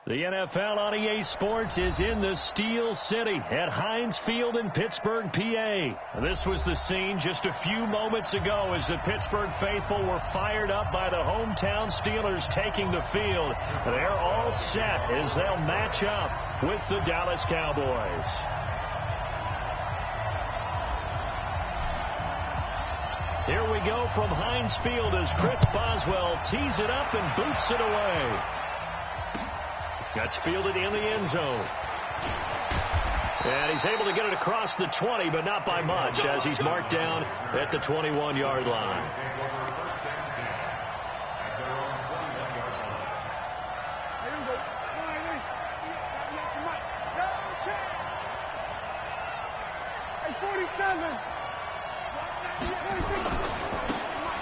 The NFL on EA Sports is in the Steel City at Heinz Field in Pittsburgh, PA. This was the scene just a few moments ago as the Pittsburgh faithful were fired up by the hometown Steelers taking the field. They're all set as they'll match up with the Dallas Cowboys. Here we go from Heinz Field as Chris Boswell tees it up and boots it away. That's fielded in the end zone. And he's able to get it across the 20, but not by much, as he's marked down at the 21-yard line.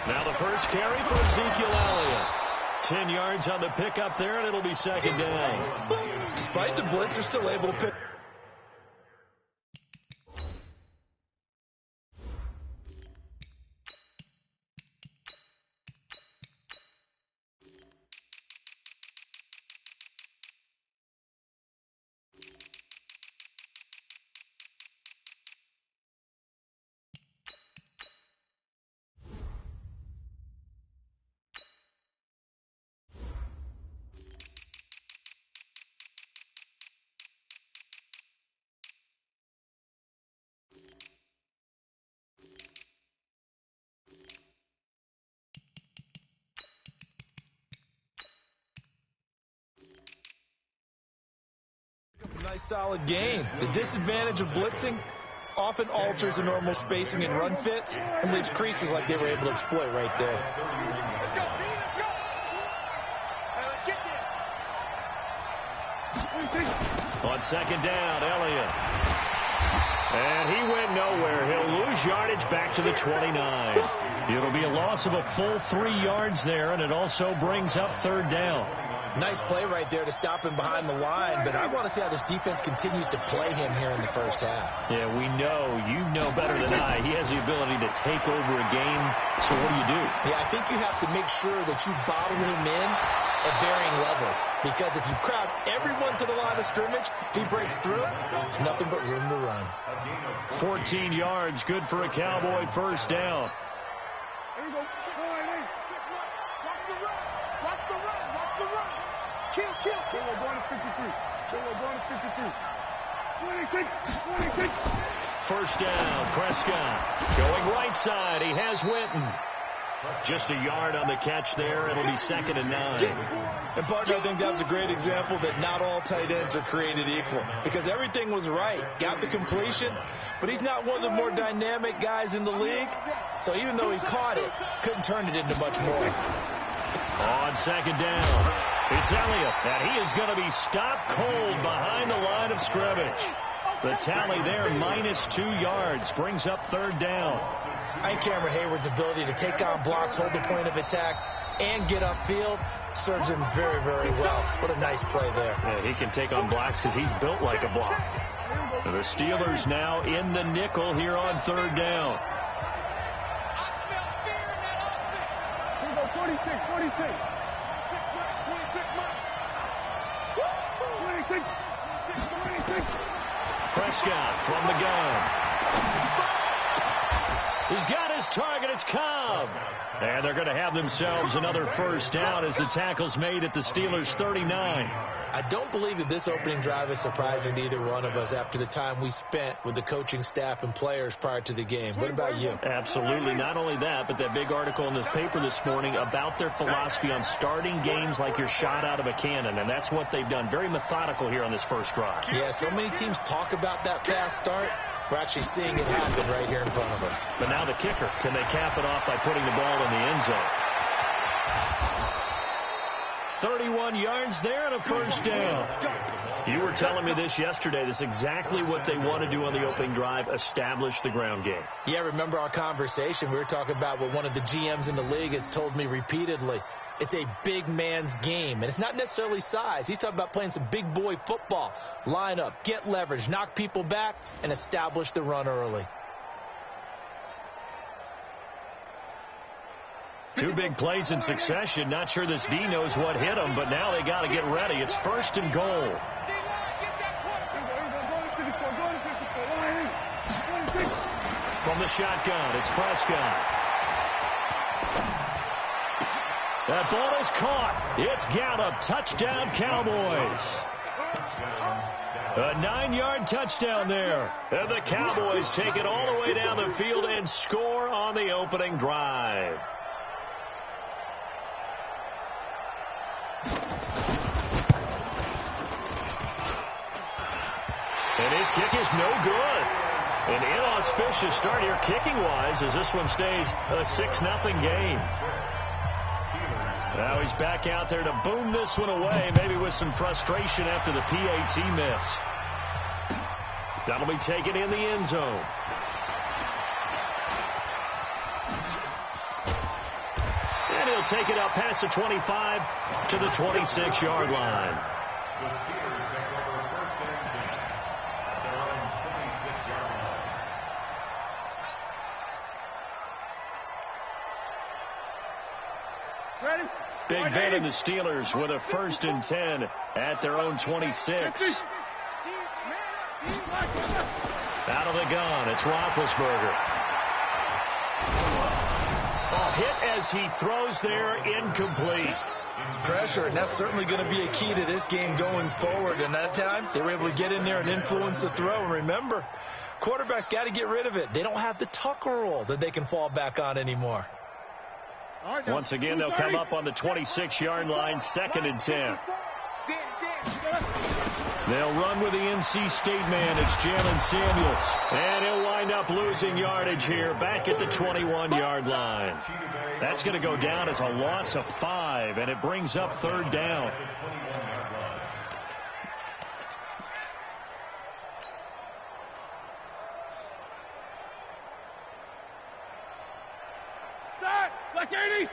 Now the first carry for Ezekiel Elliott. 10 yards on the pickup there, and it'll be second down. Despite the blitz, they're still able to pick. Nice solid gain. The disadvantage of blitzing often alters the normal spacing and run fits and leaves creases like they were able to exploit right there. Let's go, B, let's go. Hey, let's get there. On second down, Elliott. And he went nowhere. He'll lose yardage back to the 29. It'll be a loss of a full 3 yards there, and it also brings up third down. Nice play right there to stop him behind the line, but I want to see how this defense continues to play him here in the first half. Yeah, we know, you know better than I, he has the ability to take over a game, so what do? Yeah, I think you have to make sure that you bottle him in at varying levels, because if you crowd everyone to the line of scrimmage, if he breaks through, it's nothing but room to run. 14 yards, good for a Cowboy first down. Here we go. Watch the run. Watch the run. Watch the run. Kill. We're going to 53. We're going to 53. 26. First down, Prescott. Going right side. He has Witten. Just a yard on the catch there. It'll be second and 9. And, Parker, I think that's a great example that not all tight ends are created equal, because everything was right. Got the completion, but he's not one of the more dynamic guys in the league. So even though he caught it, couldn't turn it into much more. On second down, it's Elliott, and he is going to be stopped cold behind the line of scrimmage. The tally there, -2 yards, brings up third down. I think Cameron Hayward's ability to take on blocks, hold the point of attack, and get upfield serves him very, very well. What a nice play there. Yeah, he can take on blocks because he's built like a block. The Steelers now in the nickel here on third down. I smell fear in that offense. Here we go, 46. 26 months. 26. Prescott from the gun. He's got his target. It's Cobb. And they're going to have themselves another first down as the tackle's made at the Steelers' 39. I don't believe that this opening drive is surprising to either one of us after the time we spent with the coaching staff and players prior to the game. What about you? Absolutely. Not only that, but that big article in the paper this morning about their philosophy on starting games like you're shot out of a cannon, and that's what they've done. Very methodical here on this first drive. Yeah, so many teams talk about that fast start. We're actually seeing it happen right here in front of us. But now the kicker, can they cap it off by putting the ball in the end zone? 31 yards there and a first down. You were telling me this yesterday. This is exactly what they want to do on the opening drive, establish the ground game. Yeah, remember our conversation. We were talking about what one of the GMs in the league has told me repeatedly. It's a big man's game, and it's not necessarily size. He's talking about playing some big boy football. Line up, get leverage, knock people back, and establish the run early. Two big plays in succession. Not sure this D knows what hit him, but now they got to get ready. It's 1st and goal. From the shotgun, it's Prescott. That ball is caught. It's Gallup. Touchdown, Cowboys. A 9-yard touchdown there. And the Cowboys take it all the way down the field and score on the opening drive. And his kick is no good. An inauspicious start here kicking-wise as this one stays a 6-0 game. Now he's back out there to boom this one away, maybe with some frustration after the PAT miss. That'll be taken in the end zone. And he'll take it up past the 25 to the 26-yard line. The Steelers take over 1st and 10 at their own 26-yard line. Ready? Big Ben and the Steelers with a 1st and 10 at their own 26. Out of the gun, it's Roethlisberger. A hit as he throws there, incomplete. Pressure, and that's certainly going to be a key to this game going forward. And that time, they were able to get in there and influence the throw. And remember, quarterbacks got to get rid of it. They don't have the Tucker rule that they can fall back on anymore. Once again, they'll come up on the 26-yard line, 2nd and 10. They'll run with the NC State man. It's Jalen Samuels. And he'll wind up losing yardage here back at the 21-yard line. That's going to go down as a loss of 5, and it brings up 3rd down. Like 80.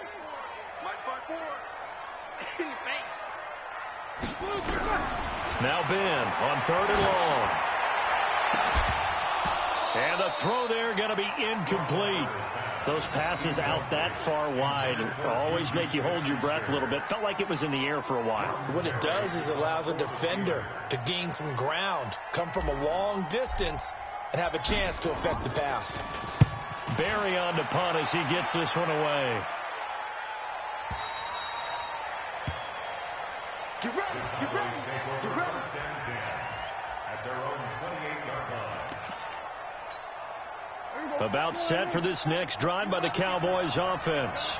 Now Ben on 3rd and long. And the throw there going to be incomplete. Those passes out that far wide always make you hold your breath a little bit. Felt like it was in the air for a while. What it does is allows a defender to gain some ground, come from a long distance, and have a chance to affect the pass. Barry on to punt as he gets this one away. Get ready, get ready, get ready. 1st and 10 at their own 28-yard line. About set for this next drive by the Cowboys offense.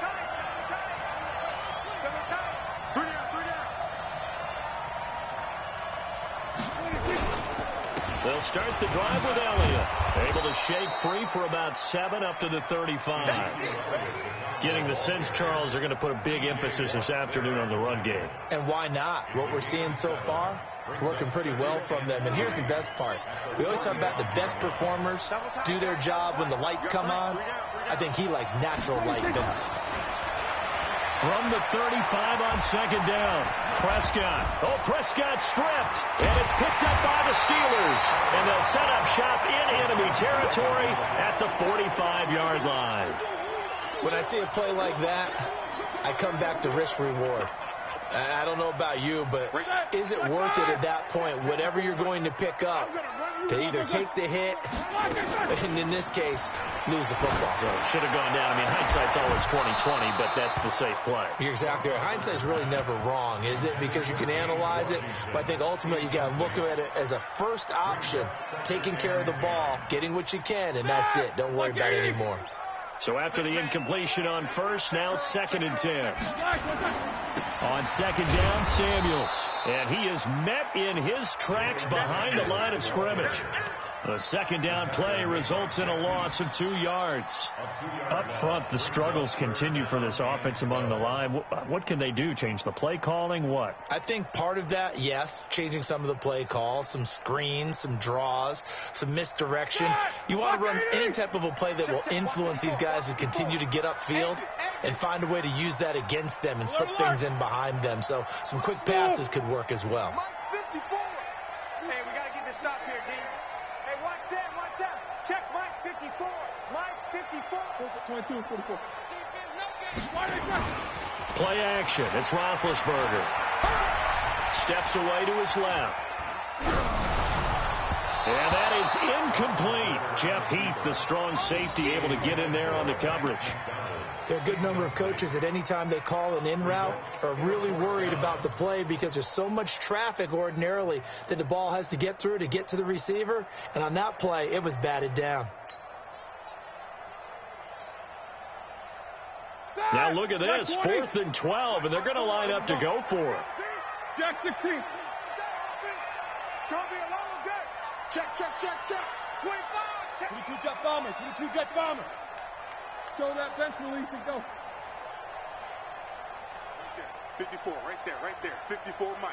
They'll start the drive with Elliott. Able to shake free for about 7 up to the 35. Getting the sense, Charles, they're going to put a big emphasis this afternoon on the run game. And why not? What we're seeing so far is working pretty well from them. And here's the best part. We always talk about the best performers do their job when the lights come on. I think he likes natural light best. From the 35 on 2nd down, Prescott. Oh, Prescott stripped, and it's picked up by the Steelers. And they'll set up shop in enemy territory at the 45-yard line. When I see a play like that, I come back to risk-reward. I don't know about you, but is it worth it at that point, whatever you're going to pick up, to either take the hit, and in this case, lose the football? Well, should have gone down. I mean, hindsight's always 20/20, but that's the safe play. You're exactly right. Hindsight's really never wrong, is it? Because you can analyze it, but I think ultimately you got to look at it as a first option, taking care of the ball, getting what you can, and that's it. Don't worry about it anymore. So after the incompletion on 1st, now 2nd and 10. On 2nd down, Samuels. And he is met in his tracks behind the line of scrimmage. The 2nd down play results in a loss of 2 yards. Up front, the struggles continue for this offense among the line. What can they do? Change the play calling? What? I think part of that, yes, changing some of the play calls, some screens, some draws, some misdirection. You want to run any type of a play that will influence these guys to continue to get upfield and find a way to use that against them and slip things in behind them. So some quick passes could work as well. Hey, we got to get this stop here, D. Hey, watch that. Check Mike 54. Mike 54. 22 and 44. Defense, no game. Play action. It's Roethlisberger. Steps away to his left. And that is incomplete. Jeff Heath, the strong safety, able to get in there on the coverage. There are a good number of coaches at any time they call an in route are really worried about the play because there's so much traffic ordinarily that the ball has to get through to get to the receiver. And on that play, it was batted down. Now look at this, 4th and 12, and they're going to line up to go for it. Jack 16. It's going to be a long day. Check. 25. Check. 22 jet bomber. Show that bench release and go. 54, right there. 54, Mike.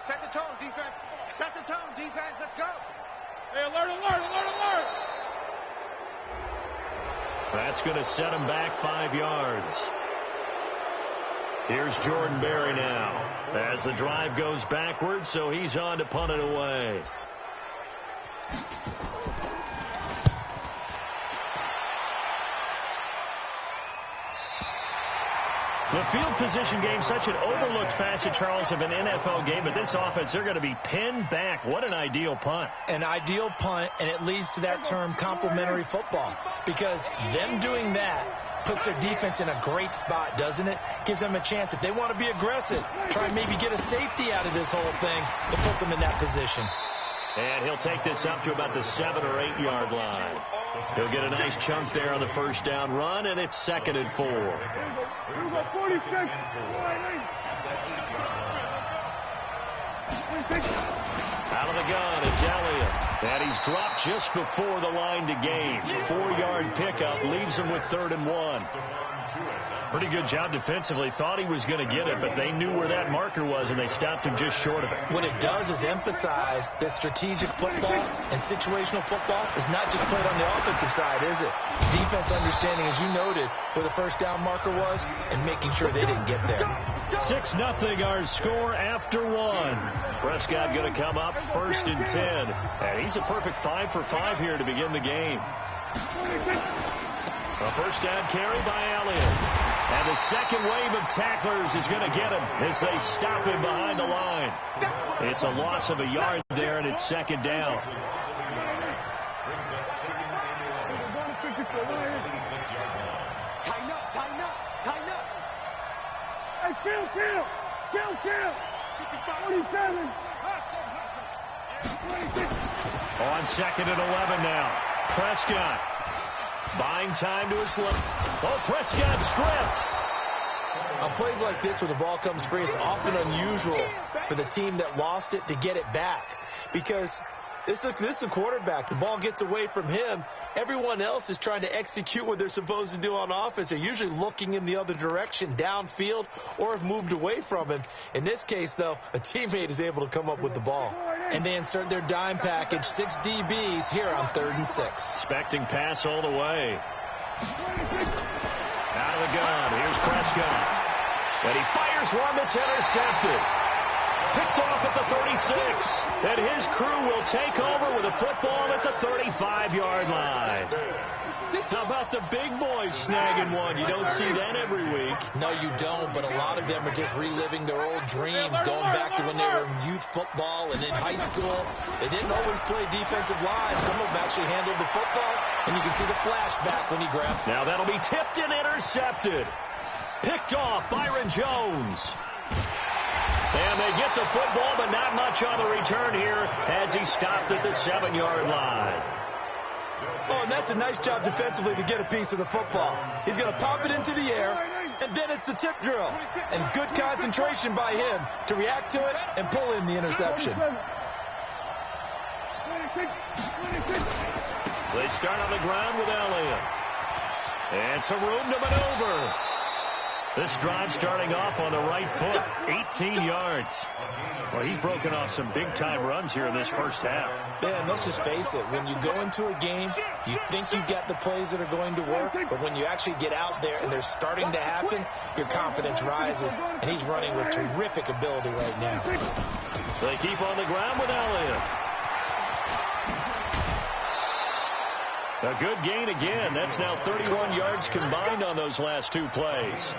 Set the tone, defense. Let's go. Hey, alert. That's going to set him back 5 yards. Here's Jordan Berry now as the drive goes backwards, so he's on to punt it away. The field position game, such an overlooked facet, Charles, of an NFL game. But this offense, they're going to be pinned back. What an ideal punt. An ideal punt, and it leads to that term complementary football. Because them doing that puts their defense in a great spot, doesn't it? Gives them a chance. If they want to be aggressive, try and maybe get a safety out of this whole thing, it puts them in that position. And he'll take this up to about the 7 or 8 yard line. He'll get a nice chunk there on the first down run, and it's 2nd and 4. Here we go, 46. Out of the gun, it's Elliott. And he's dropped just before the line to gain. 4-yard pickup leaves him with 3rd and 1. Pretty good job defensively. Thought he was going to get it, but they knew where that marker was, and they stopped him just short of it. What it does is emphasize that strategic football and situational football is not just played on the offensive side, is it? Defense understanding, as you noted, where the first down marker was and making sure they didn't get there. 6-0 our score after 1. Prescott going to come up 1st and 10. And he's a perfect 5 for 5 here to begin the game. A first down carry by Elliott. And the second wave of tacklers is going to get him as they stop him behind the line. It's a loss of a yard there, and it's 2nd down. Tighten up. Hey, kill. 27. On 2nd and 11 now. Prescott buying time to his left. Oh, Prescott stripped. On plays like this, when the ball comes free, it's often unusual for the team that lost it to get it back. Because this is the quarterback. The ball gets away from him. Everyone else is trying to execute what they're supposed to do on offense. They're usually looking in the other direction, downfield, or have moved away from him. In this case, though, a teammate is able to come up with the ball. And they insert their dime package, 6 DBs here on 3rd and 6. Expecting pass all the way. Out of the gun. Here's Prescott. And he fires one that's intercepted. Picked off at the 36. And his crew will take over with a football at the 35-yard line. How about the big boys snagging one? You don't see that every week. No, you don't, but a lot of them are just reliving their old dreams, going back to when they were in youth football and in high school. They didn't always play defensive line. Some of them actually handled the football, and you can see the flashback when he grabbed. Now that'll be tipped and intercepted. Picked off Byron Jones. And they get the football, but not much on the return here as he stopped at the 7-yard line. Oh, and that's a nice job defensively to get a piece of the football. He's going to pop it into the air, and then it's the tip drill. And good concentration by him to react to it and pull in the interception. They start on the ground with Elliott. And some room to maneuver. This drive starting off on the right foot, 18 yards. Well, he's broken off some big-time runs here in this first half. Man, let's just face it. When you go into a game, you think you've got the plays that are going to work, but when you actually get out there and they're starting to happen, your confidence rises, and he's running with terrific ability right now. They keep on the ground with Elliott. A good gain again. That's now 31 yards combined on those last 2 plays.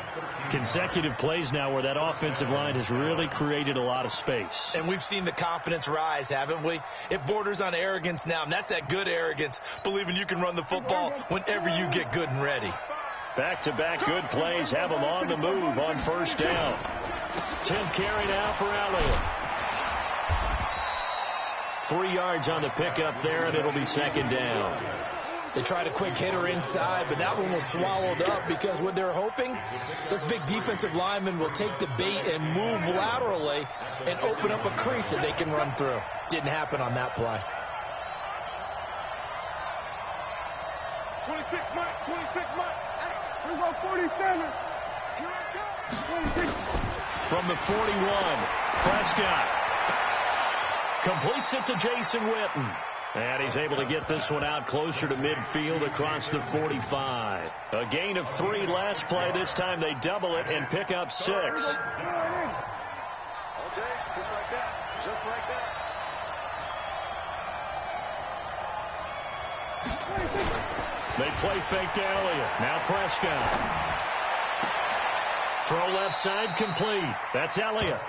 Consecutive plays now where that offensive line has really created a lot of space. And we've seen the confidence rise, haven't we? It borders on arrogance now, and that's that good arrogance, believing you can run the football whenever you get good and ready. Back-to-back good plays have them on the move on first down. 10th carry now for Elliott. 3 yards on the pickup there, and it'll be second down. They tried a quick hitter inside, but that one was swallowed up because what they're hoping, this big defensive lineman will take the bait and move laterally and open up a crease that they can run through. Didn't happen on that play. 26 Mike, 26 Mike. Hey, we go 47. Here it comes. 26. From the 41, Prescott completes it to Jason Witten. And he's able to get this one out closer to midfield across the 45. A gain of 3 last play. This time they double it and pick up 6. All day, just like that. Just like that. They play fake to Elliott. Now Prescott. Throw left side complete. That's Elliott.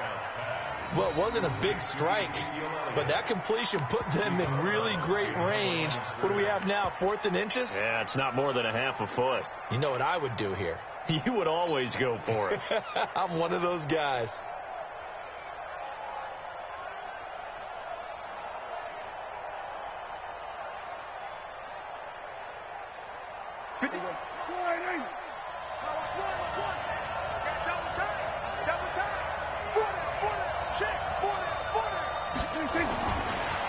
Well, it wasn't a big strike, but that completion put them in really great range. What do we have now, 4th and inches? Yeah, it's not more than a half a foot. You know what I would do here? You would always go for it. I'm one of those guys.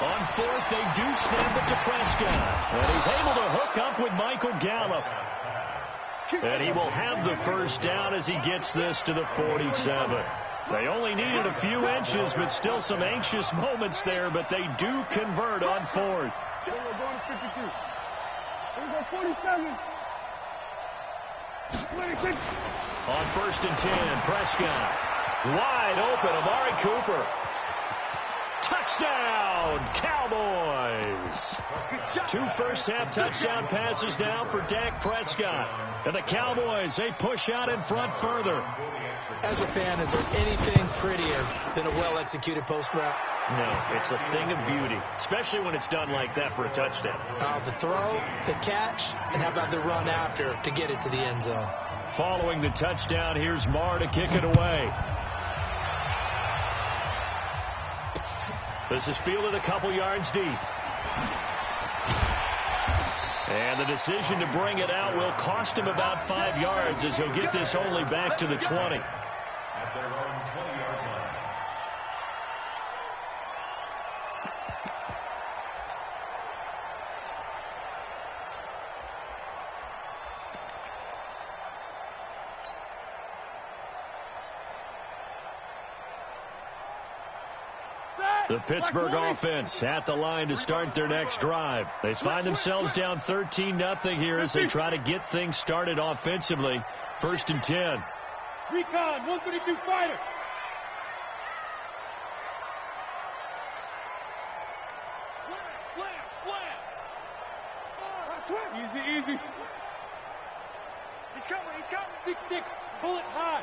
On 4th, they do snap it to Prescott. And he's able to hook up with Michael Gallup. And he will have the first down as he gets this to the 47. They only needed a few inches, but still some anxious moments there, but they do convert on 4th. We're going to 52. We're going 47. 26. On 1st and 10, Prescott. Wide open, Amari Cooper. Touchdown, Cowboys. 2 first-half touchdown passes now for Dak Prescott. And the Cowboys, they push out in front further. As a fan, is there anything prettier than a well-executed post route? No, it's a thing of beauty, especially when it's done like that for a touchdown. The throw, the catch, and how about the run after to get it to the end zone? Following the touchdown, here's Marr to kick it away. This is fielded a couple yards deep. And the decision to bring it out will cost him about 5 yards as he'll get this only back to the 20. At their own 20-yard line. The Pittsburgh offense at the line to start their next drive. They find themselves down 13-0 here as they try to get things started offensively. 1st and 10. Recon, 132 fighter. Slam. Easy, easy. He's coming. 6-6, bullet high.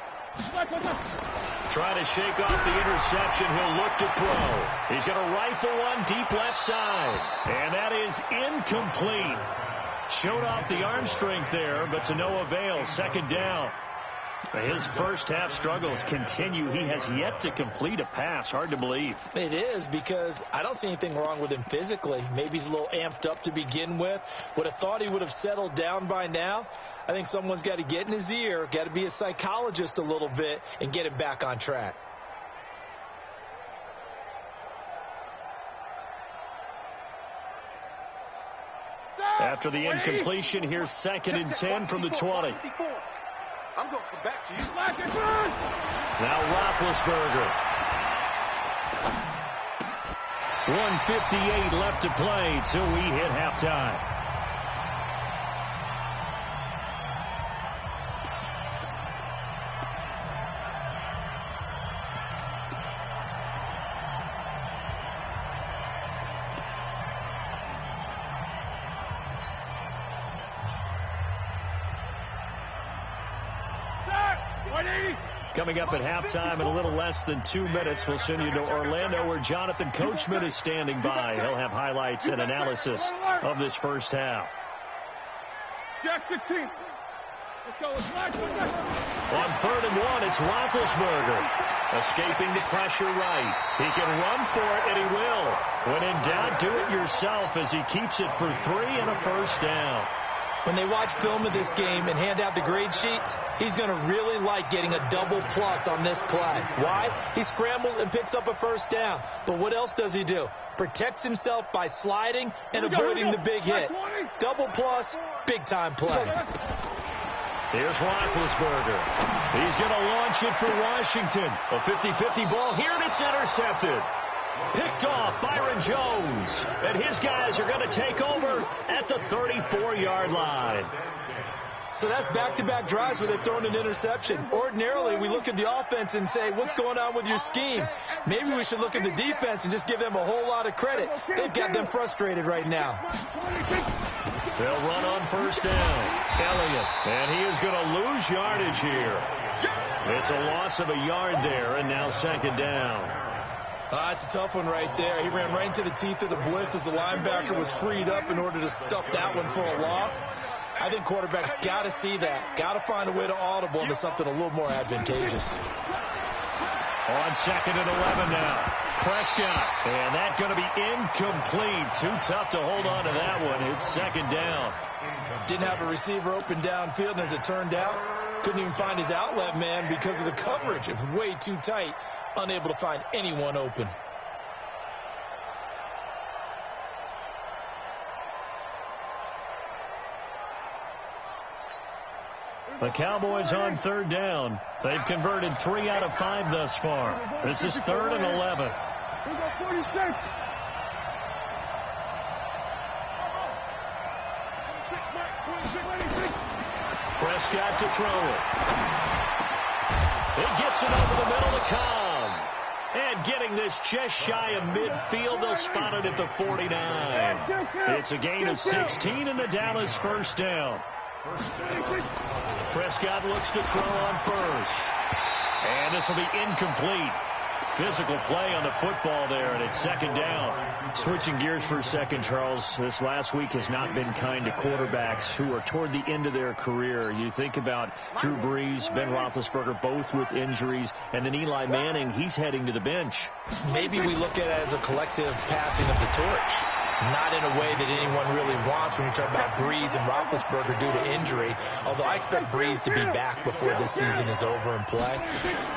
Trying to shake off the interception. He'll look to throw. He's going to rifle one deep left side. And that is incomplete. Showed off the arm strength there, but to no avail. 2nd down. His first half struggles continue. He has yet to complete a pass. Hard to believe. It is, because I don't see anything wrong with him physically. Maybe he's a little amped up to begin with. Would have thought he would have settled down by now. I think someone's got to get in his ear, got to be a psychologist a little bit, and get him back on track. After the incompletion, here's 2nd and 10 from the 20. I'm going to come back to you. Now Roethlisberger. 1:58 left to play till we hit halftime. Coming up at halftime in a little less than 2 minutes, we'll send you to Orlando where Jonathan Coachman is standing by. He'll have highlights and analysis of this first half. Jack 16. Let's go. Let's On 3rd and 1, it's Roethlisberger. Escaping the pressure right. He can run for it, and he will. When in doubt, do it yourself as he keeps it for 3 and a first down. When they watch film of this game and hand out the grade sheets, he's going to really like getting a double plus on this play. Why? He scrambles and picks up a first down. But what else does he do? Protects himself by sliding and avoiding the big hit. Double plus, big-time play. Here's Roethlisberger. He's going to launch it for Washington. A 50-50 ball here, and it's intercepted. Picked off Byron Jones. And his guys are going to take over at the 34-yard line. So that's back-to-back drives where they've thrown an interception. Ordinarily, we look at the offense and say, what's going on with your scheme? Maybe we should look at the defense and just give them a whole lot of credit. They've got them frustrated right now. They'll run on first down. Elliott. And he is going to lose yardage here. It's a loss of a yard there, and now 2nd down. It's a tough one right there. He ran right into the teeth of the blitz as the linebacker was freed up in order to stuff that one for a loss. I think quarterbacks got to see that. Got to find a way to audible into something a little more advantageous. On 2nd and 11 now. Prescott. And that's going to be incomplete. Too tough to hold on to that one. It's 2nd down. Didn't have a receiver open downfield, and as it turned out, couldn't even find his outlet man because of the coverage. It was way too tight. Unable to find anyone open. The Cowboys on 3rd down. They've converted 3 out of 5 thus far. This is 3rd and 11. We got 46. Prescott to throw it. It gets it over the middle to Cobb. And getting this just shy of midfield, they'll spot it at the 49. It's a gain of 16 and the Dallas first down. Prescott looks to throw on first. And this will be incomplete. Physical play on the football there, and it's 2nd down. Switching gears for a second, Charles. This last week has not been kind to quarterbacks who are toward the end of their career. You think about Drew Brees, Ben Roethlisberger, both with injuries, and then Eli Manning, he's heading to the bench. Maybe we look at it as a collective passing of the torch. Not in a way that anyone really wants when you talk about Brees and Roethlisberger due to injury, although I expect Brees to be back before this season is over and play.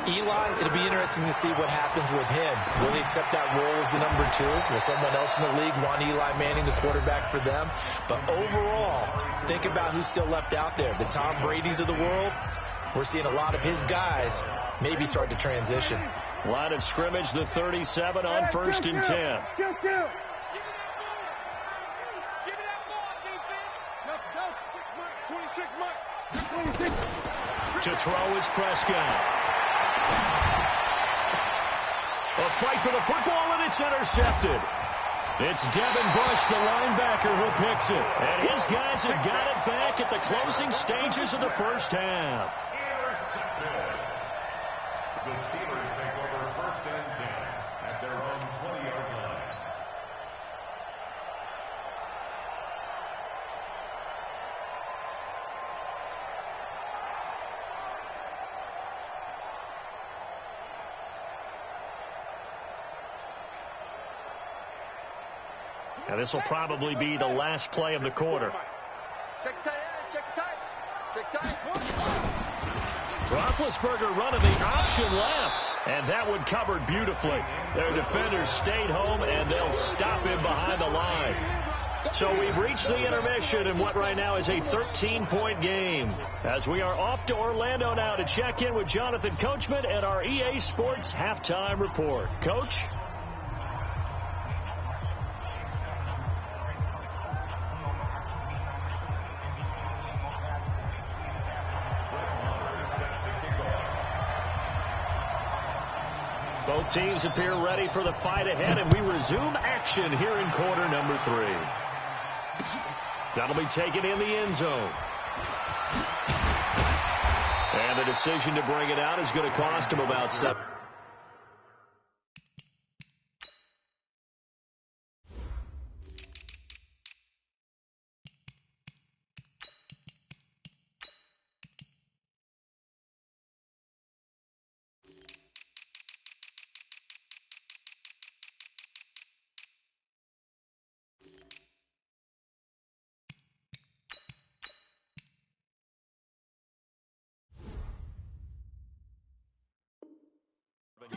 Eli, it'll be interesting to see what happens with him. Will he accept that role as the number 2? Will someone else in the league want Eli Manning, the quarterback for them? But overall, think about who's still left out there. The Tom Brady's of the world. We're seeing a lot of his guys maybe start to transition. Line of scrimmage, the 37 on 1st and 10. To throw is Prescott. A fight for the football, and it's intercepted. It's Devin Bush, the linebacker, who picks it. And his guys have got it back at the closing stages of the first half. Intercepted. The Steelers take over 1st and 10 at their own 20-yard line. Now this will probably be the last play of the quarter. Check tight, check tight. Roethlisberger running the option left, and that one covered beautifully. Their defenders stayed home, and they'll stop him behind the line. So we've reached the intermission in what right now is a 13-point game. As we are off to Orlando now to check in with Jonathan Coachman and our EA Sports halftime report. Coach? Both teams appear ready for the fight ahead, and we resume action here in quarter number 3. That'll be taken in the end zone. And And the decision to bring it out is going to cost him about 7.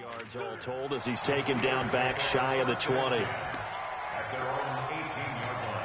Yards all told as he's taken down back shy of the 20. At their own 18-yard line.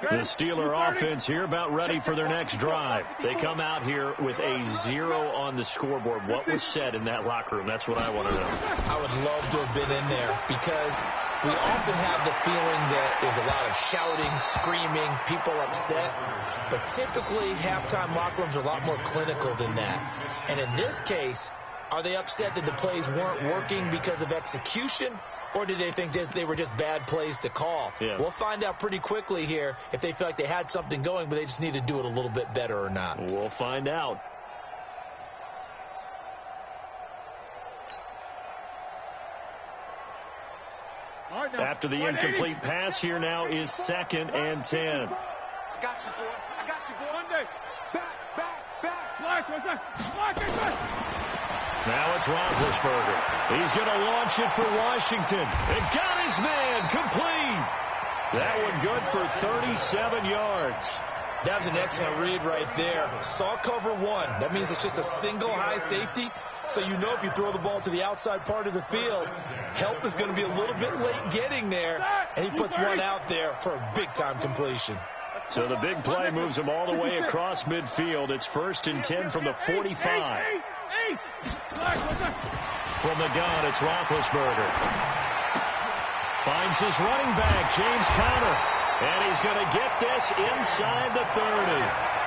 The Steeler offense here about ready for their next drive. They come out here with a 0 on the scoreboard. What was said in that locker room? That's what I want to know. I would love to have been in there because we often have the feeling that there's a lot of shouting, screaming, people upset. But typically, halftime locker rooms are a lot more clinical than that. And in this case, are they upset that the plays weren't working because of execution? Or did they think they were just bad plays to call? Yeah. We'll find out pretty quickly here if they feel like they had something going, but they just need to do it a little bit better or not. We'll find out. After the incomplete pass, here now is 2nd and 10. I got you, boy. I got you, boy. Monday. Back. Now it's Roethlisberger. He's going to launch it for Washington. It got his man complete. That one good for 37 yards. That was an excellent read right there. Saw cover 1. That means it's just a single high safety. So you know if you throw the ball to the outside part of the field, help is going to be a little bit late getting there. And he puts one out there for a big-time completion. So the big play moves him all the way across midfield. It's 1st and 10 from the 45. From the gun, it's Roethlisberger. Finds his running back, James Conner. And he's going to get this inside the 30.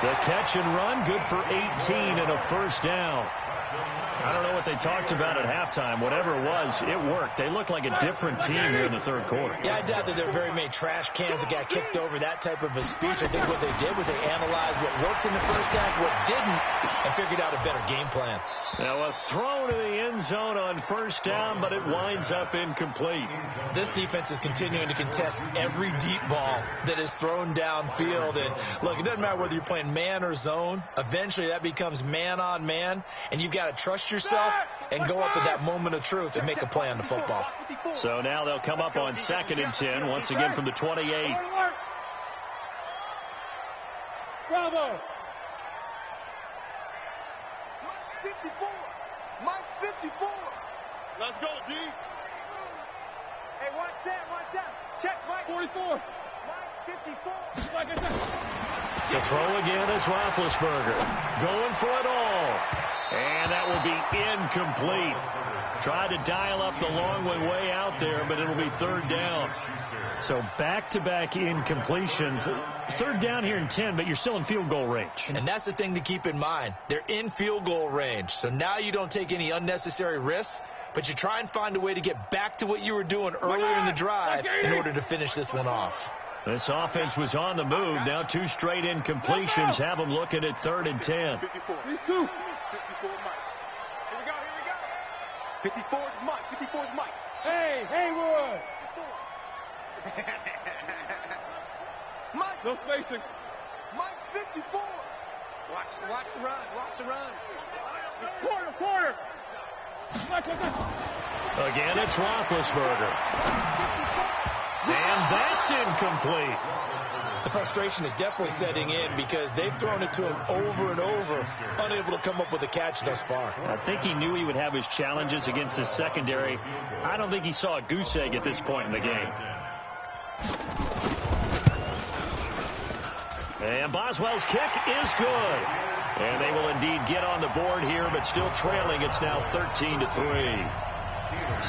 The catch and run, good for 18 and a 1st down. I don't know what they talked about at halftime. Whatever it was, it worked. They looked like a different team here in the 3rd quarter. Yeah, I doubt that there were very many trash cans that got kicked over, that type of a speech. I think what they did was they analyzed what worked in the first half, what didn't, and figured out a better game plan. Now a throw to the end zone on 1st down, but it winds up incomplete. This defense is continuing to contest every deep ball that is thrown downfield. And look, it doesn't matter whether you're playing man or zone. Eventually that becomes man on man, and you've got to trust yourself and go up at that moment of truth and make a play on the football. So now they'll come up on 2nd and 10, once again from the 28. Bravo. Mike 54. Let's go, D. Hey, watch that. Check Mike 44. Mike 54. To throw again is Roethlisberger. Going for it all. And that will be incomplete. Tried to dial up the long one way out there, but it'll be 3rd down. So back-to-back incompletions. 3rd down here in 10, but you're still in field goal range. And that's the thing to keep in mind. They're in field goal range. So now you don't take any unnecessary risks, but you try and find a way to get back to what you were doing earlier in the drive in order to finish this one off. This offense was on the move. Now 2 straight incompletions have them looking at 3rd and 10. 54. 54 Mike. Here we go. 54 is Mike. 54 is Mike. Hey, Haywood. 54. Mike. No spacing. Mike 54. Watch the run. Quarter. Again, it's Roethlisberger. And that's incomplete. The frustration is definitely setting in because they've thrown it to him over and over, unable to come up with a catch thus far. I think he knew he would have his challenges against his secondary. I don't think he saw a goose egg at this point in the game. And Boswell's kick is good. And they will indeed get on the board here, but still trailing. It's now 13-3.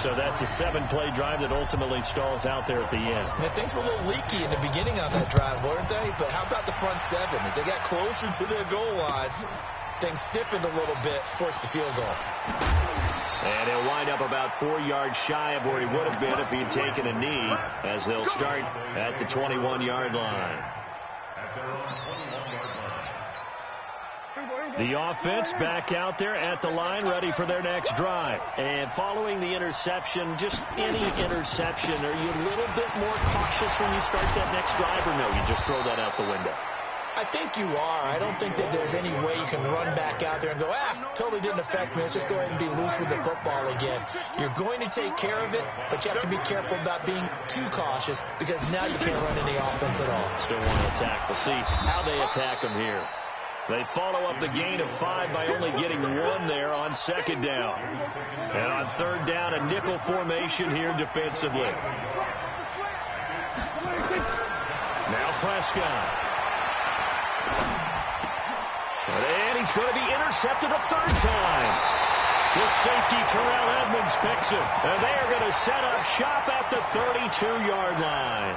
So that's a 7-play drive that ultimately stalls out there at the end. And things were a little leaky in the beginning on that drive, weren't they? But how about the front 7? As they got closer to their goal line, things stiffened a little bit, forced the field goal. And he'll wind up about 4 yards shy of where he would have been if he had taken a knee, as they'll start at the 21-yard line. The offense back out there at the line, ready for their next drive. And following the interception, just any interception, are you a little bit more cautious when you start that next drive, or no, you just throw that out the window? I think you are. I don't think that there's any way you can run back out there and go, totally didn't affect me. Let's just go ahead and be loose with the football again. You're going to take care of it, but you have to be careful about being too cautious because now you can't run any offense at all. Still want to attack. We'll see how they attack them here. They follow up the gain of 5 by only getting 1 there on 2nd down. And on 3rd down, a nickel formation here defensively. Now Prescott. And he's going to be intercepted a 3rd time. The safety, Terrell Edmonds, picks it. And they are going to set up shop at the 32-yard line.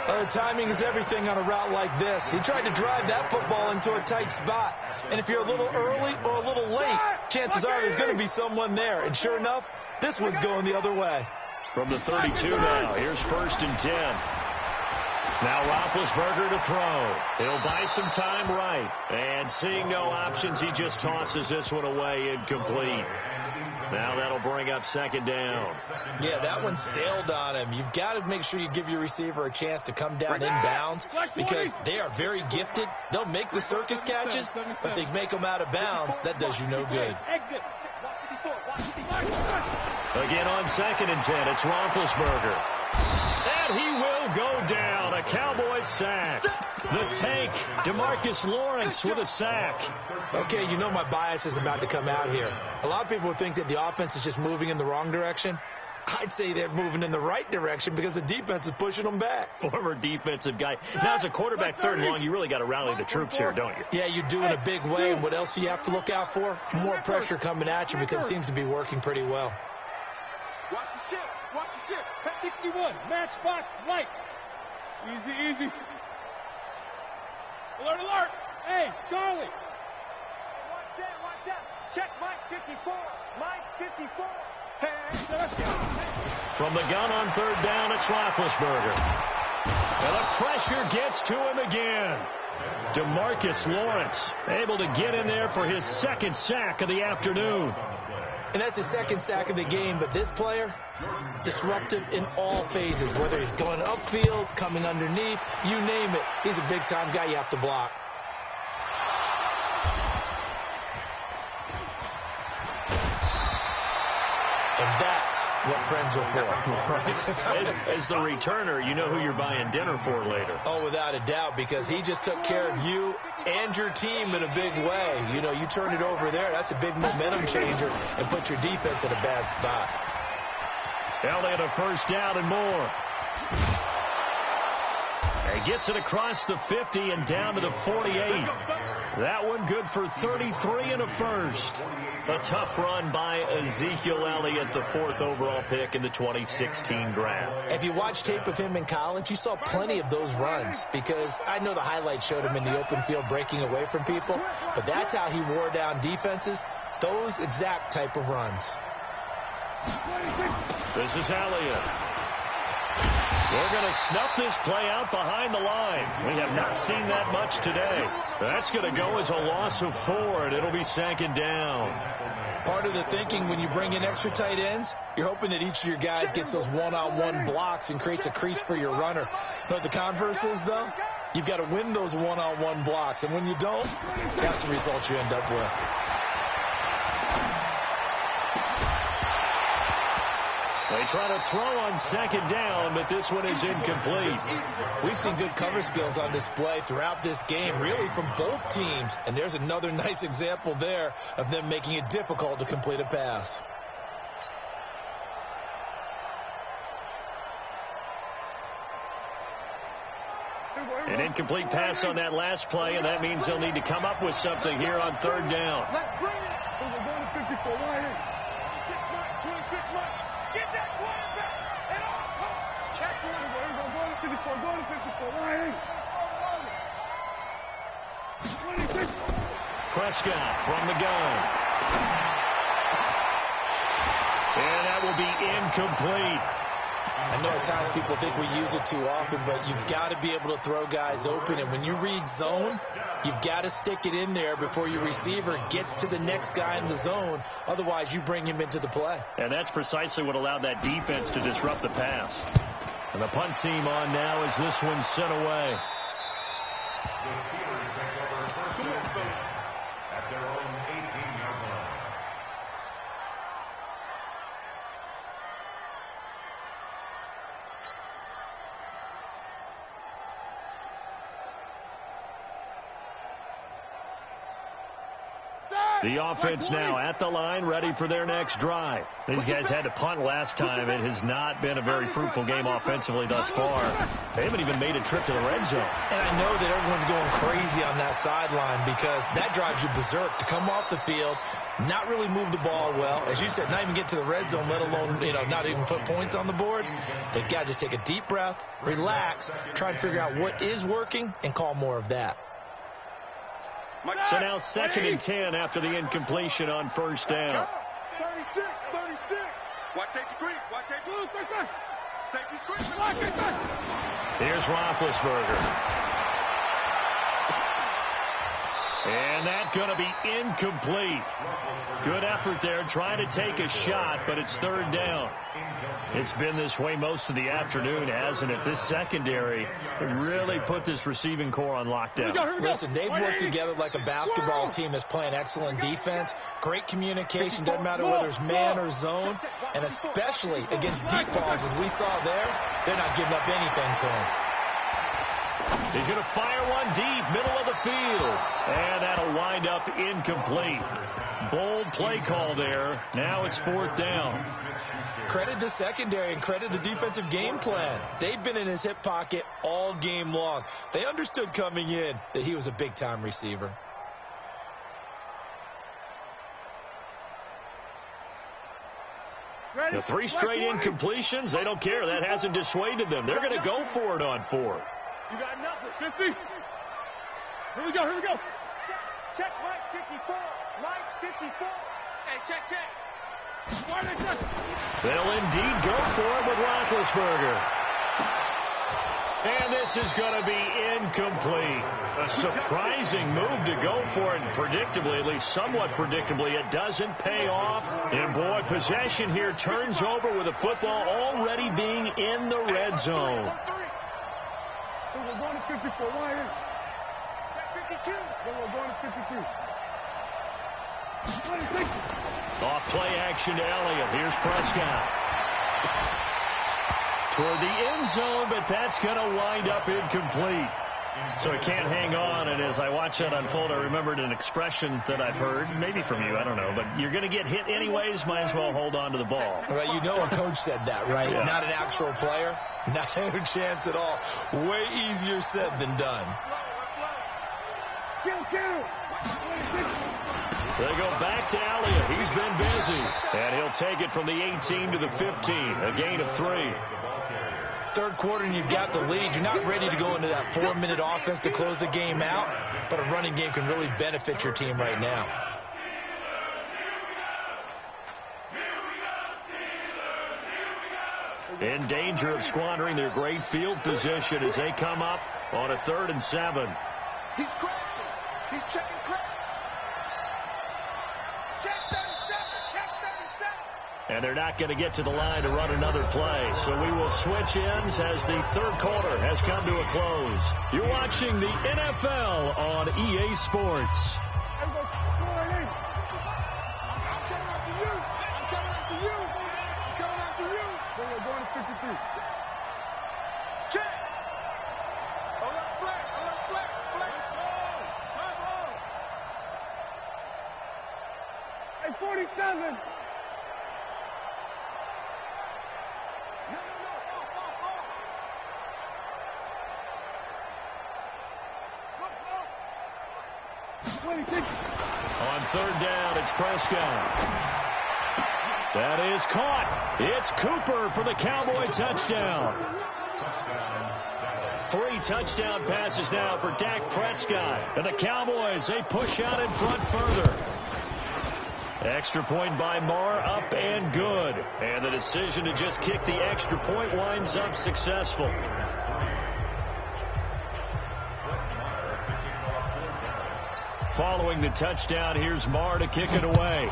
The timing is everything on a route like this. He tried to drive that football into a tight spot. And if you're a little early or a little late, chances are there's going to be someone there. And sure enough, this one's going the other way. From the 32 now, here's 1st and 10. Now Roethlisberger to throw. He'll buy some time right. And seeing no options, he just tosses this one away, incomplete. Now that'll bring up 2nd down. Yeah, that one sailed on him. You've got to make sure you give your receiver a chance to come down inbounds because they are very gifted. They'll make the circus catches, but they make them out of bounds. That does you no good. Again on 2nd and 10, it's Roethlisberger. And he will go down. A Cowboys sack. The tank, DeMarcus Lawrence with a sack. Okay, you know my bias is about to come out here. A lot of people would think that the offense is just moving in the wrong direction. I'd say they're moving in the right direction because the defense is pushing them back. Former defensive guy. Now, as a quarterback 3rd and long, you really got to rally the troops here, don't you? Yeah, you do in a big way. And what else do you have to look out for? More pressure coming at you because it seems to be working pretty well. Watch the ship. Watch the ship. 61. Matchbox lights. Easy, easy. Alert, alert. Hey, Charlie. Watch out. Check Mike 54. Mike 54. Hey, let's go. From the gun on 3rd down, it's Roethlisberger. And the pressure gets to him again. DeMarcus Lawrence able to get in there for his 2nd sack of the afternoon. And that's his 2nd sack of the game, but this player, disruptive in all phases, whether he's going upfield, coming underneath, you name it. He's a big-time guy you have to block. And that's what friends are for. As the returner, you know who you're buying dinner for later. Oh, without a doubt, because he just took care of you and your team in a big way. You know, you turn it over there, that's a big momentum changer and put your defense in a bad spot. Elliott a 1st down and more. He gets it across the 50 and down to the 48. That one good for 33 and a 1st. A tough run by Ezekiel Elliott, the 4th overall pick in the 2016 draft. If you watch tape of him in college, you saw plenty of those runs because I know the highlights showed him in the open field breaking away from people, but that's how he wore down defenses, those exact type of runs. This is Elliott. We're going to snuff this play out behind the line. We have not seen that much today. That's going to go as a loss of 4, and it'll be 2nd down. Part of the thinking when you bring in extra tight ends, you're hoping that each of your guys gets those one-on-one blocks and creates a crease for your runner. You know what the converse is, though? You've got to win those one-on-one blocks, and when you don't, that's the result you end up with. They try to throw on 2nd down, but this one is incomplete. We've seen good cover skills on display throughout this game, really from both teams. And there's another nice example there of them making it difficult to complete a pass. An incomplete pass on that last play, and that means they'll need to come up with something here on 3rd down. Let's bring it. We're going to 54. 26 left. Get that quarterback. And off. Check. Here we go. Going to 54. Going to 54. Right. 26. Prescott from the gun. And that will be incomplete. I know at times people think we use it too often, but you've got to be able to throw guys open. And when you read zone, you've got to stick it in there before your receiver gets to the next guy in the zone. Otherwise, you bring him into the play. And that's precisely what allowed that defense to disrupt the pass. And the punt team on now as this one sent away. The Steelers take over first and 10 at their own 18-yard line. The offense now at the line, ready for their next drive. These guys had to punt last time. It has not been a very fruitful game offensively thus far. They haven't even made a trip to the red zone. And I know that everyone's going crazy on that sideline because that drives you berserk to come off the field, not really move the ball well. As you said, not even get to the red zone, let alone, not even put points on the board. They've got to just take a deep breath, relax, try and figure out what is working, and call more of that. So now 2nd and 10 after the incompletion on first down. 36. Watch safety creep. Watch safety. Safety's creep. Watch it. Here's Roethlisberger. And that's going to be incomplete. Good effort there, trying to take a shot, but it's 3rd down. It's been this way most of the afternoon, hasn't it? This secondary really put this receiving core on lockdown. Listen, they've worked together like a basketball team that's playing excellent defense. Great communication, doesn't matter whether it's man or zone. And especially against deep balls, as we saw there, they're not giving up anything to him. He's going to fire one deep, middle of the field. And that'll wind up incomplete. Bold play call there. Now it's 4th down. Credit the secondary and credit the defensive game plan. They've been in his hip pocket all game long. They understood coming in that he was a big-time receiver. The 3 straight incompletions, they don't care. That hasn't dissuaded them. They're going to go for it on 4th. You got nothing. 50. Here we go. Check Mike 54. Mike 54. Hey, check. They'll indeed go for it with Roethlisberger. And this is going to be incomplete. A surprising move to go for it, and predictably, at least somewhat predictably, it doesn't pay off. And boy, possession here turns over with the football already being in the red zone. We're going to 54. Why is 52? We're going to 52. 26. Off play action to Elliott. Here's Prescott. Toward the end zone, but that's going to wind up incomplete. So he can't hang on, and as I watch that unfold, I remembered an expression that I've heard, maybe from you, I don't know, but you're going to get hit anyways, might as well hold on to the ball. Right, a coach said that, right? Yeah. Not an actual player. No chance at all. Way easier said than done. Kill. They go back to Elliott. He's been busy. And he'll take it from the 18 to the 15. A gain of 3. Third quarter and you've got the lead. You're not ready to go into that 4-minute offense to close the game out, but a running game can really benefit your team right now. In danger of squandering their great field position as they come up on a 3rd and 7. He's crashing. He's checking crash. Check 37. And they're not going to get to the line to run another play. So we will switch ends as the 3rd quarter has come to a close. You're watching the NFL on EA Sports. I'm coming after you. We're going to 53. Check. Alert flag. Hey, 47. On 3rd down, it's Prescott. That is caught. It's Cooper for the Cowboy touchdown. 3 touchdown passes now for Dak Prescott. And the Cowboys, they push out in front further. Extra point by Marr, up and good. And the decision to just kick the extra point winds up successful. Following the touchdown, here's Marr to kick it away.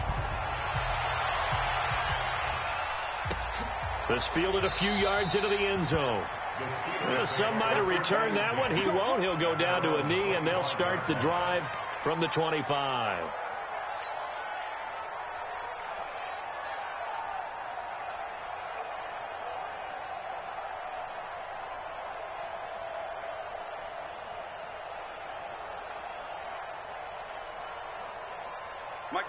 This fielded a few yards into the end zone. Some might have returned that one. He won't. He'll go down to a knee, and they'll start the drive from the 25.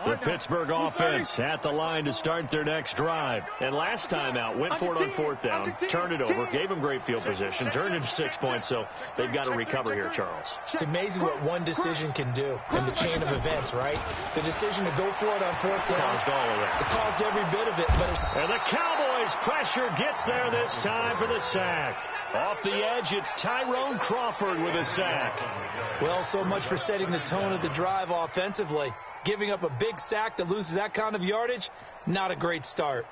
The Pittsburgh offense at the line to start their next drive. And last time out, went for it on 4th down, turned it over, gave them great field position, turned it to 6 points, so they've got to recover here, Charles. It's amazing what one decision can do in the chain of events, right? The decision to go for it on 4th down. Caused all of that. It caused every bit of it. And the Cowboys' pressure gets there this time for the sack. Off the edge, it's Tyrone Crawford with a sack. Well, so much for setting the tone of the drive offensively. Giving up a big sack that loses that kind of yardage, not a great start.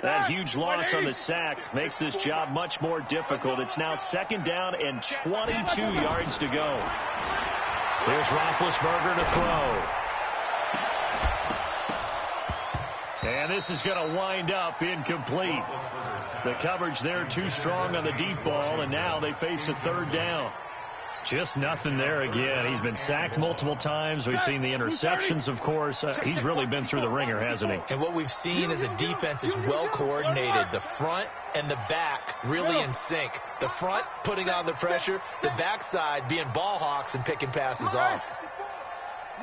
That huge loss on the sack makes this job much more difficult. It's now 2nd down and 22 yards to go. Here's Roethlisberger to throw. And this is going to wind up incomplete. The coverage there too strong on the deep ball, and now they face a 3rd down. Just nothing there again. He's been sacked multiple times. We've seen the interceptions, of course. He's really been through the ringer, hasn't he? And what we've seen is a defense is well coordinated. The front and the back really in sync. The front putting on the pressure, the backside being ball hawks and picking passes off.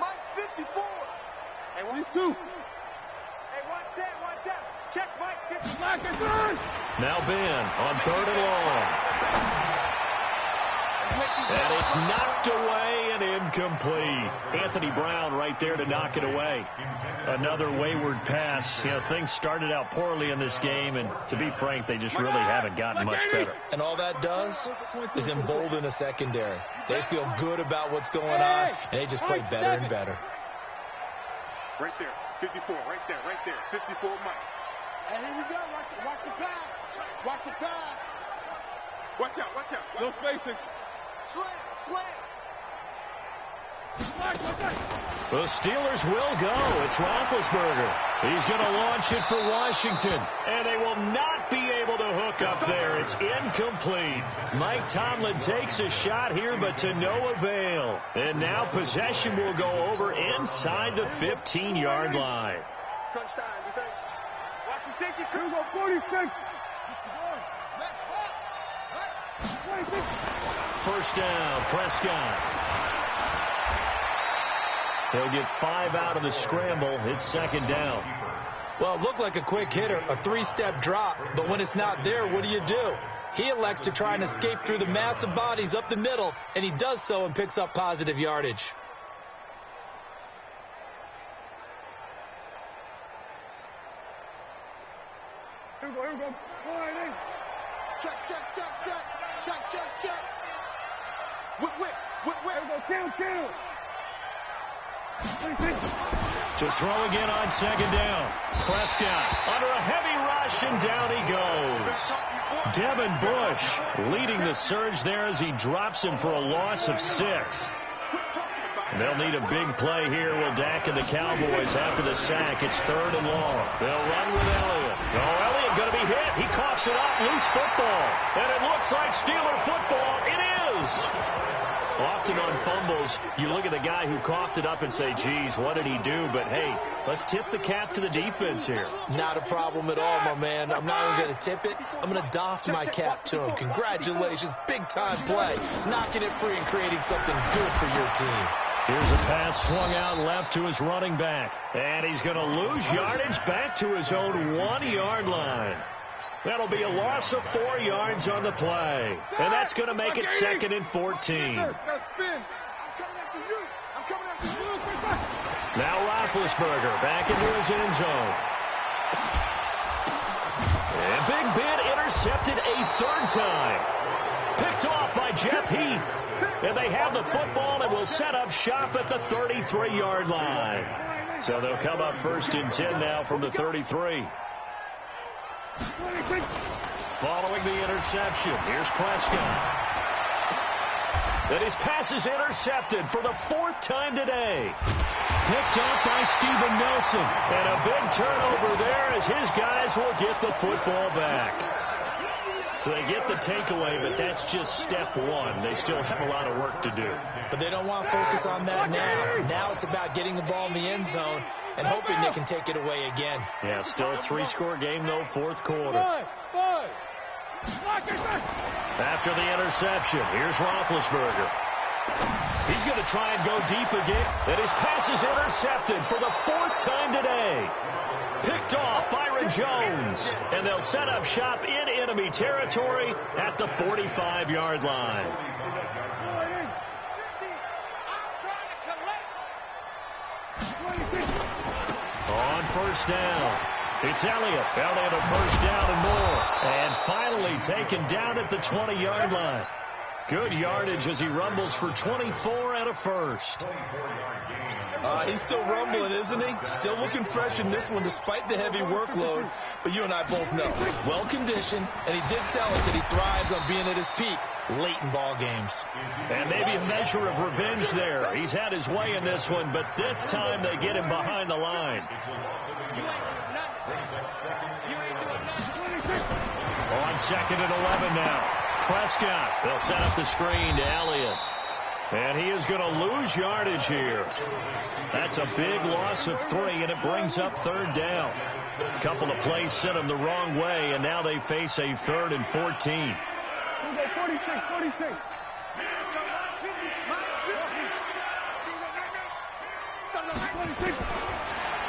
Mike 54. Hey, 1-2. Hey, 1 set. Check Mike 54. Now Ben on 3rd and long. And it's knocked away and incomplete. Anthony Brown right there to knock it away. Another wayward pass. You know, things started out poorly in this game, and to be frank, they just really haven't gotten much better. And all that does is embolden a secondary. They feel good about what's going on, and they just play better and better. Right there, 54, right there, 54 Mike. And here we go, watch the pass. Watch the pass. Watch out. No spacing. Slam. The Steelers will go. It's Roethlisberger. He's going to launch it for Washington. And they will not be able to hook up there. It's incomplete. Mike Tomlin takes a shot here, but to no avail. And now possession will go over inside the 15-yard line. Crunch time, defense. Watch the safety. Here we go, 46. 1st down, Prescott. He'll get 5 out of the scramble. It's 2nd down. Well, it looked like a quick hitter, a 3-step drop, but when it's not there, what do? He elects to try and escape through the mass of bodies up the middle, and he does so and picks up positive yardage. Here we go. Check. Whip. Here we go, kill. To throw again on 2nd down. Prescott under a heavy rush, and down he goes. Devin Bush leading the surge there as he drops him for a loss of 6. They'll need a big play here. Will Dak and the Cowboys after the sack. It's 3rd and long. They'll run with Elliott. Elliott going to be hit. He coughs it up. Loose football. And it looks like Steeler football. It is. Often on fumbles, you look at the guy who coughed it up and say, geez, what did he do? But, hey, let's tip the cap to the defense here. Not a problem at all, my man. I'm not even going to tip it. I'm going to doff my cap to him. Congratulations. Big-time play. Knocking it free and creating something good for your team. Here's a pass swung out left to his running back. And he's going to lose yardage back to his own 1-yard line. That'll be a loss of 4 yards on the play. And that's going to make it 2nd and 14. Now Roethlisberger back into his end zone. And Big Ben intercepted a 3rd time. Picked off by Jeff Heath. And they have the football and will set up shop at the 33-yard line. So they'll come up 1st and 10 now from the 33. Following the interception, here's Prescott. And his pass is intercepted for the 4th time today. Picked off by Steven Nelson. And a big turnover there as his guys will get the football back. So they get the takeaway, but that's just step 1. They still have a lot of work to do. But they don't want to focus on that now. Now it's about getting the ball in the end zone and hoping they can take it away again. Yeah, still a 3-score game, though, 4th quarter. After the interception, here's Roethlisberger. He's going to try and go deep again. And his pass is intercepted for the 4th time today. Picked off Byron Jones. And they'll set up shop in enemy territory at the 45-yard line. On 1st down, it's Elliott. Elliott a 1st down and more. And finally taken down at the 20-yard line. Good yardage as he rumbles for 24 and a 1st. He's still rumbling, isn't he? Still looking fresh in this one despite the heavy workload. But you and I both know, well-conditioned, and he did tell us that he thrives on being at his peak late in ball games. And maybe a measure of revenge there. He's had his way in this one, but this time they get him behind the line. On 2nd and 11 now. Prescott, they'll set up the screen to Elliott. And he is going to lose yardage here. That's a big loss of 3, and it brings up 3rd down. A couple of plays sent him the wrong way, and now they face a 3rd and 14. 46.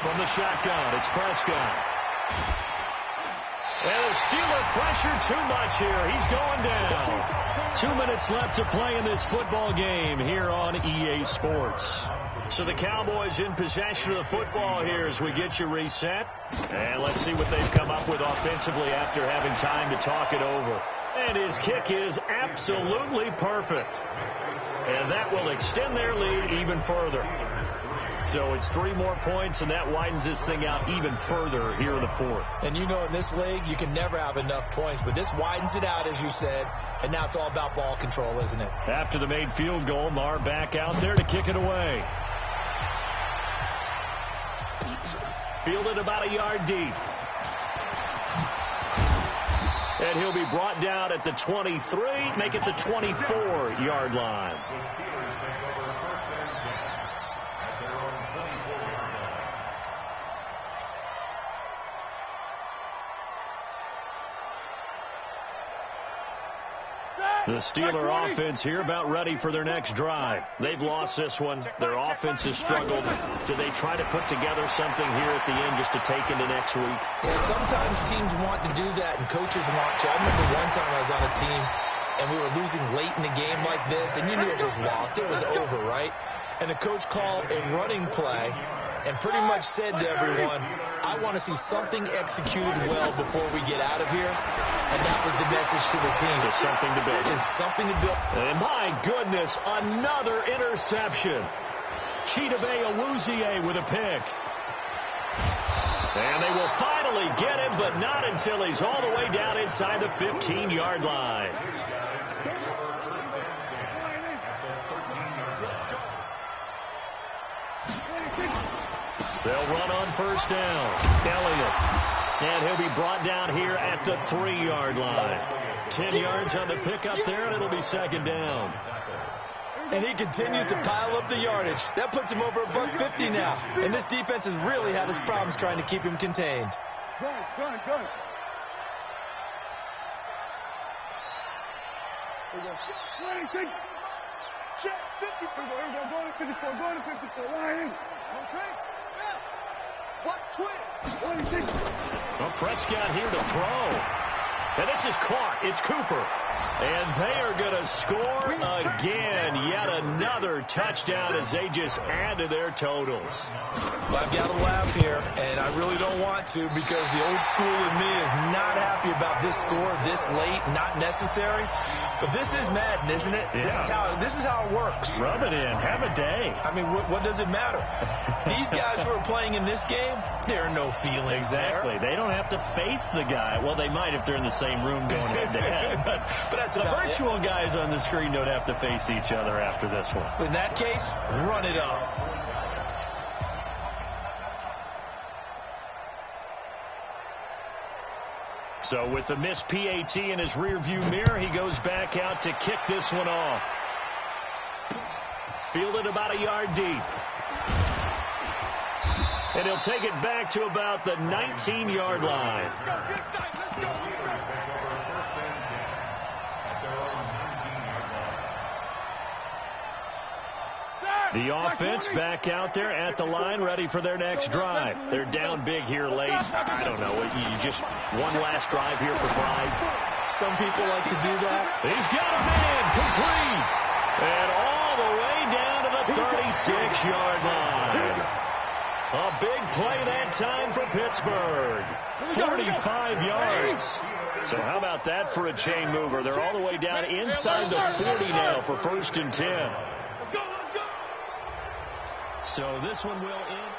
From the shotgun, it's Prescott. And the Steeler pressure too much here. He's going down. 2 minutes left to play in this football game here on EA Sports. So the Cowboys in possession of the football here as we get you reset. And let's see what they've come up with offensively after having time to talk it over. And his kick is absolutely perfect. And that will extend their lead even further. So it's 3 more points, and that widens this thing out even further here in the 4th. And you know in this league, you can never have enough points, but this widens it out, as you said, and now it's all about ball control, isn't it? After the made field goal, Marr back out there to kick it away. Fielded about a yard deep. And he'll be brought down at the 23, make it the 24-yard line. The Steeler offense here about ready for their next drive. They've lost this one. Their offense has struggled. Do they try to put together something here at the end just to take into next week? Yeah, sometimes teams want to do that and coaches want to. I remember one time I was on a team and we were losing late in a game like this, and you knew it was lost. It was over, right? And the coach called a running play and pretty much said to everyone, I want to see something executed well before we get out of here. And that was the message to the team. Just something to build. Just something to build. And my goodness, another interception. Chidobe Awuzie with a pick. And they will finally get him, but not until he's all the way down inside the 15-yard line. They'll run on 1st down. Elliott. And he'll be brought down here at the 3-yard line. 10 yards on the pickup there, and it'll be 2nd down. And he continues to pile up the yardage. That puts him over $150 now. And this defense has really had its problems trying to keep him contained. Good. Here we go. 26. Check. 54. Here we go. Going to 54. Going to 54. Line in. Okay. Yeah. What? Twist. 26. Well, Prescott here to throw. And this is caught. It's Cooper. And they are going to score again. Yet another touchdown as they just add to their totals. Well, I've got to laugh here, and I really don't want to because the old school in me is not happy about this score this late, not necessary. But this is Madden, isn't it? Yeah. This is how it works. Rub it in. Have a day. I mean, what does it matter? These guys who are playing in this game, there are no feelings Exactly. there. They don't have to face the guy. Well, they might if they're in the same room going head-to-head. But that's the about virtual guys on the screen don't have to face each other after this one. In that case, run it up. So with the missed PAT in his rearview mirror, he goes back out to kick this one off. Fielded about a yard deep. And he'll take it back to about the 19-yard line. The offense back out there at the line, ready for their next drive. They're down big here late. I don't know. You just one last drive here for pride. Some people like to do that. He's got a man complete. And all the way down to the 36-yard line. A big play that time for Pittsburgh. 45 yards. So how about that for a chain mover? They're all the way down inside the 40 now for 1st and 10. So this one will end.